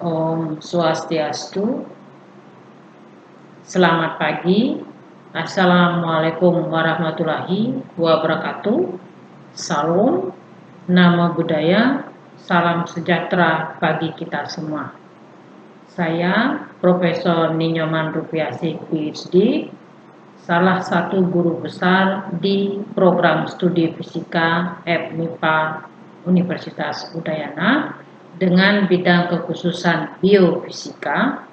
Om Swastiastu. Selamat pagi. Assalamualaikum warahmatullahi wabarakatuh. Salam, Namo Buddhaya, salam sejahtera bagi kita semua. Saya Profesor Ninyoman Rupiasih PhD, salah satu guru besar di program studi fisika FMIPA Universitas Udayana dengan bidang kekhususan biofisika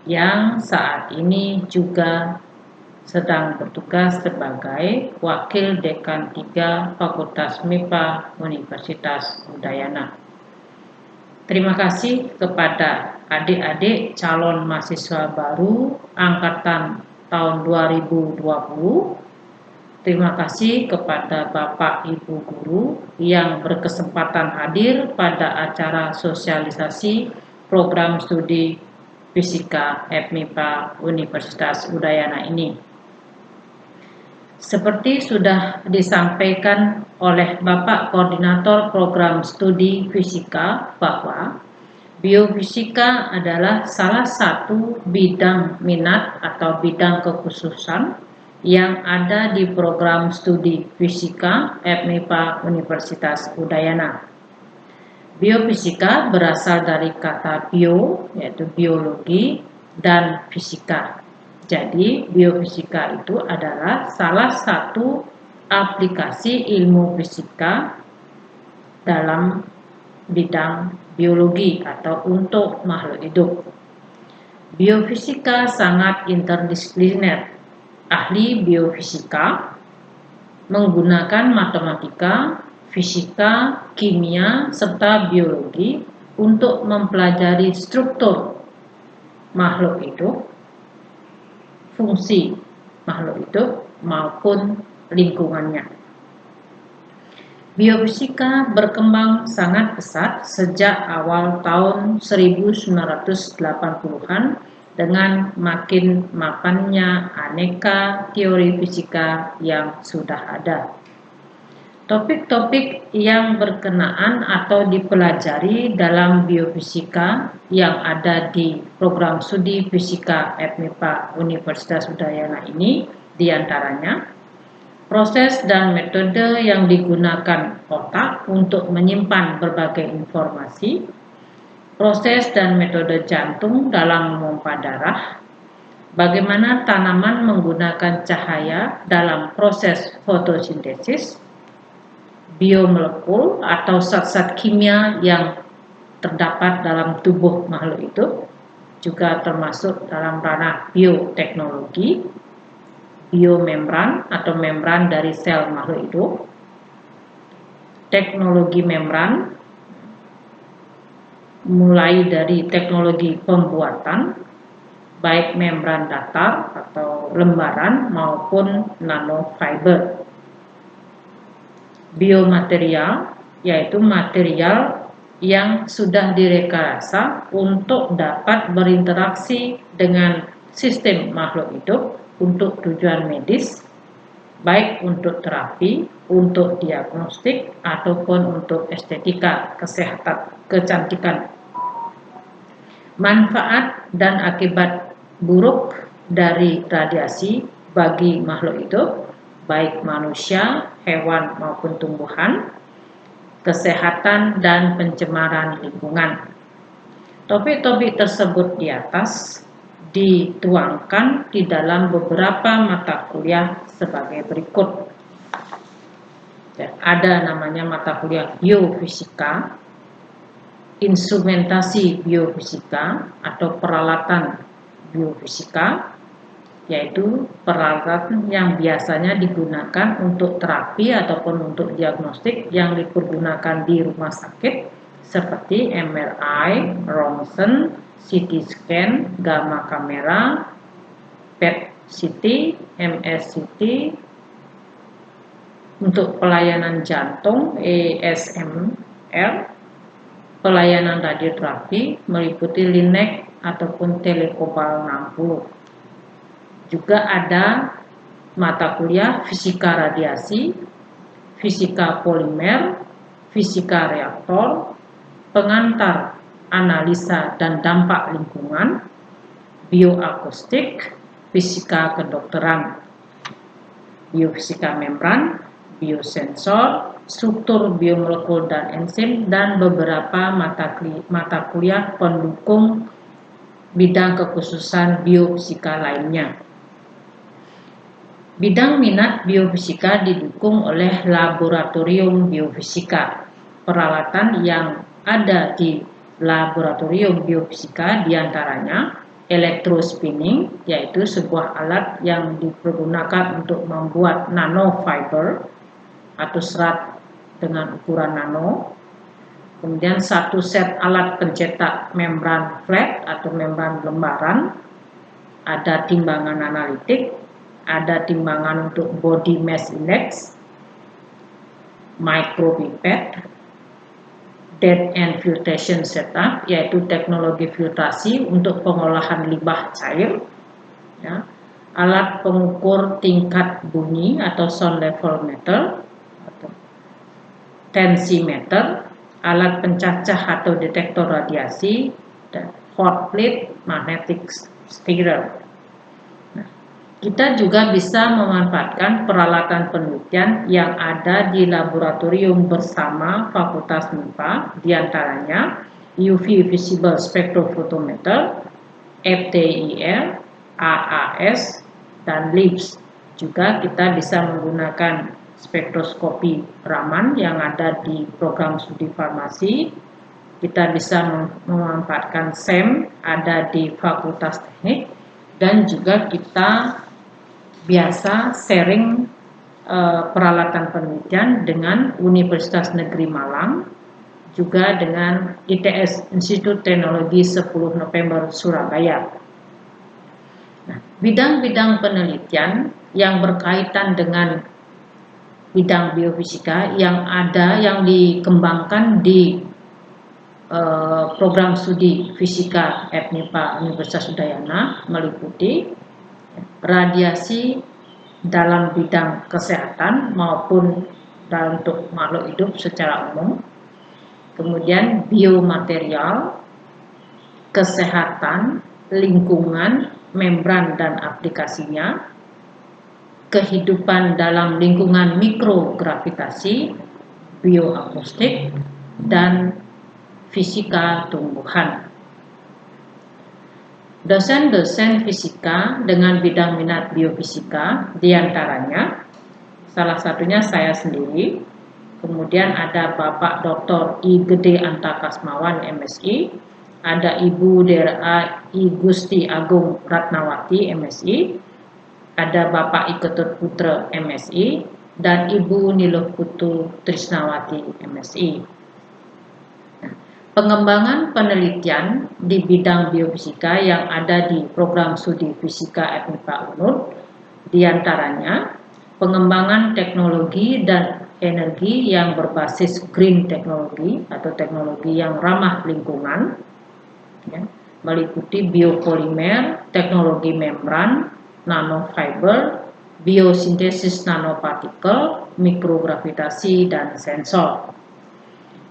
yang saat ini juga sedang bertugas sebagai Wakil Dekan 3 Fakultas MIPA Universitas Udayana. Terima kasih kepada adik-adik calon mahasiswa baru angkatan tahun 2020. Terima kasih kepada Bapak Ibu Guru yang berkesempatan hadir pada acara sosialisasi program studi Fisika FMIPA Universitas Udayana ini. Seperti sudah disampaikan oleh Bapak Koordinator Program Studi Fisika bahwa biofisika adalah salah satu bidang minat atau bidang kekhususan yang ada di program studi fisika FMIPA Universitas Udayana. Biofisika berasal dari kata bio, yaitu biologi, dan fisika. Jadi biofisika itu adalah salah satu aplikasi ilmu fisika dalam bidang biologi atau untuk makhluk hidup. Biofisika sangat interdisipliner. Ahli biofisika menggunakan matematika, fisika, kimia, serta biologi untuk mempelajari struktur makhluk hidup, fungsi makhluk hidup, maupun lingkungannya. Biofisika berkembang sangat pesat sejak awal tahun 1980-an dengan makin mapannya aneka teori fisika yang sudah ada. Topik-topik yang berkenaan atau dipelajari dalam biofisika yang ada di program studi fisika FMIPA Universitas Udayana ini diantaranya proses dan metode yang digunakan otak untuk menyimpan berbagai informasi, proses dan metode jantung dalam memompa darah, bagaimana tanaman menggunakan cahaya dalam proses fotosintesis, biomolekul atau zat-zat kimia yang terdapat dalam tubuh makhluk hidup, juga termasuk dalam ranah bioteknologi, biomembran atau membran dari sel makhluk hidup, teknologi membran, mulai dari teknologi pembuatan, baik membran datar atau lembaran maupun nanofiber. Biomaterial, yaitu material yang sudah direkayasa untuk dapat berinteraksi dengan sistem makhluk hidup untuk tujuan medis, baik untuk terapi, untuk diagnostik, ataupun untuk estetika, kesehatan, kecantikan. Manfaat dan akibat buruk dari radiasi bagi makhluk hidup, baik manusia, hewan maupun tumbuhan, kesehatan dan pencemaran lingkungan. Topik-topik tersebut di atas dituangkan di dalam beberapa mata kuliah sebagai berikut. Ada namanya mata kuliah biofisika, instrumentasi biofisika atau peralatan biofisika, yaitu peralatan yang biasanya digunakan untuk terapi ataupun untuk diagnostik yang dipergunakan di rumah sakit seperti MRI, Ronsen, CT scan, gamma kamera, PET CT, MSCT, untuk pelayanan jantung ESMR, pelayanan radioterapi meliputi Linac ataupun Telecobal 60. Juga ada mata kuliah fisika radiasi, fisika polimer, fisika reaktor, pengantar analisa dan dampak lingkungan, bioakustik, fisika kedokteran, biofisika membran, biosensor, struktur biomolekul dan enzim, dan beberapa mata kuliah pendukung bidang kekhususan biofisika lainnya. Bidang minat biofisika didukung oleh laboratorium biofisika. Peralatan yang ada di laboratorium biofisika diantaranya electrospinning, yaitu sebuah alat yang dipergunakan untuk membuat nanofiber atau serat dengan ukuran nano. Kemudian satu set alat pencetak membran flat atau membran lembaran, ada timbangan analitik, ada timbangan untuk body mass index, micropipette, dead end filtration setup, yaitu teknologi filtrasi untuk pengolahan limbah cair, ya, alat pengukur tingkat bunyi atau sound level meter, atau tensimeter, alat pencacah atau detektor radiasi, dan hot plate magnetic stirrer. Kita juga bisa memanfaatkan peralatan penelitian yang ada di laboratorium bersama Fakultas MIPA, diantaranya UV Visible Spectrophotometer, FTIR, AAS, dan LIBS. Juga kita bisa menggunakan spektroskopi Raman yang ada di program studi farmasi. Kita bisa memanfaatkan SEM ada di Fakultas Teknik, dan juga kita biasa sharing peralatan penelitian dengan Universitas Negeri Malang, juga dengan ITS Institut Teknologi 10 November Surabaya. Nah, bidang-bidang penelitian yang berkaitan dengan bidang biofisika yang dikembangkan di program studi fisika FMIPA Universitas Udayana meliputi radiasi dalam bidang kesehatan maupun dalam untuk makhluk hidup secara umum, kemudian biomaterial, kesehatan, lingkungan, membran dan aplikasinya, kehidupan dalam lingkungan mikrogravitasi, bioakustik, dan fisika tumbuhan. Dosen-dosen fisika dengan bidang minat biofisika diantaranya salah satunya saya sendiri, kemudian ada Bapak Dr. I Gede Antakasmawan MSI, ada Ibu Dra. I Gusti Agung Ratnawati MSI, ada Bapak I Ketut Putra MSI, dan Ibu Niluh Putu Trisnawati MSI. Pengembangan penelitian di bidang biofisika yang ada di program studi fisika FMIPA UNUD diantaranya pengembangan teknologi dan energi yang berbasis green teknologi atau teknologi yang ramah lingkungan, ya, meliputi biopolimer, teknologi membran, nanofiber, biosintesis nanopartikel, mikrogravitasi, dan sensor.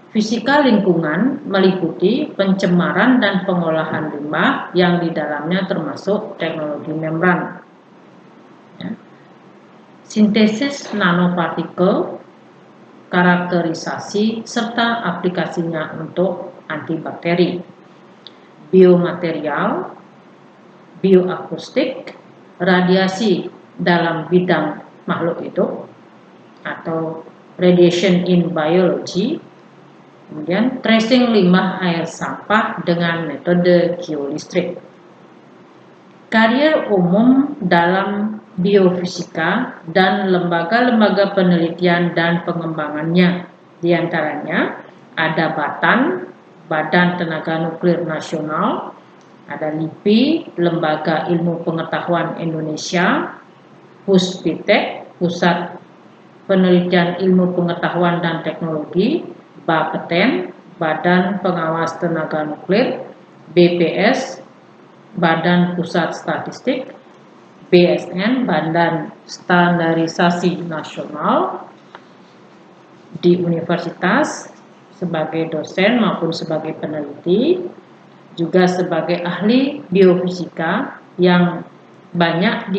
Fisika lingkungan meliputi pencemaran dan pengolahan limbah yang di dalamnya termasuk teknologi membran. Ya. Sintesis nanopartikel, karakterisasi, serta aplikasinya untuk antibakteri. Biomaterial, bioakustik, radiasi dalam bidang makhluk hidup atau radiation in biology, kemudian tracing limbah air sampah dengan metode geolistrik. Karier umum dalam biofisika dan lembaga-lembaga penelitian dan pengembangannya, diantaranya ada BATAN, Badan Tenaga Nuklir Nasional, ada LIPI, Lembaga Ilmu Pengetahuan Indonesia, Puspitek, Pusat Penelitian Ilmu Pengetahuan dan Teknologi, BAPETEN, Badan Pengawas Tenaga Nuklir, BPS, Badan Pusat Statistik, BSN, Badan Standarisasi Nasional, di Universitas, sebagai dosen maupun sebagai peneliti, juga sebagai ahli biofisika yang banyak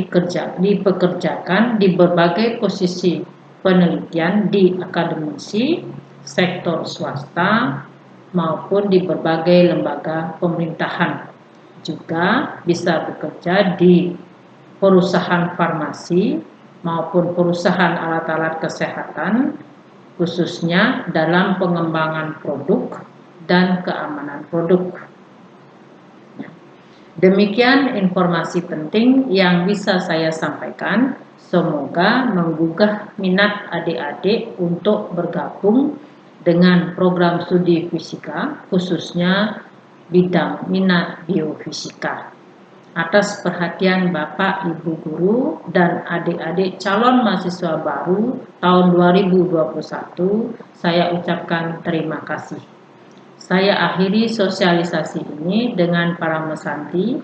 dipekerjakan di berbagai posisi penelitian di akademisi, sektor swasta, maupun di berbagai lembaga pemerintahan. Juga bisa bekerja di perusahaan farmasi maupun perusahaan alat-alat kesehatan, khususnya dalam pengembangan produk dan keamanan produk. Demikian informasi penting yang bisa saya sampaikan. Semoga menggugah minat adik-adik untuk bergabung dengan program studi fisika, khususnya bidang minat biofisika. Atas perhatian Bapak, Ibu Guru, dan adik-adik calon mahasiswa baru tahun 2021, saya ucapkan terima kasih. Saya akhiri sosialisasi ini dengan para mesanti.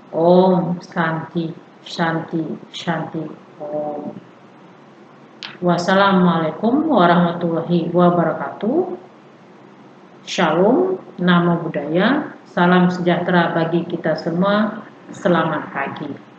Om Santi, Shanti, Shanti, Om. Wassalamualaikum warahmatullahi wabarakatuh. Shalom, namo buddhaya, salam sejahtera bagi kita semua. Selamat pagi.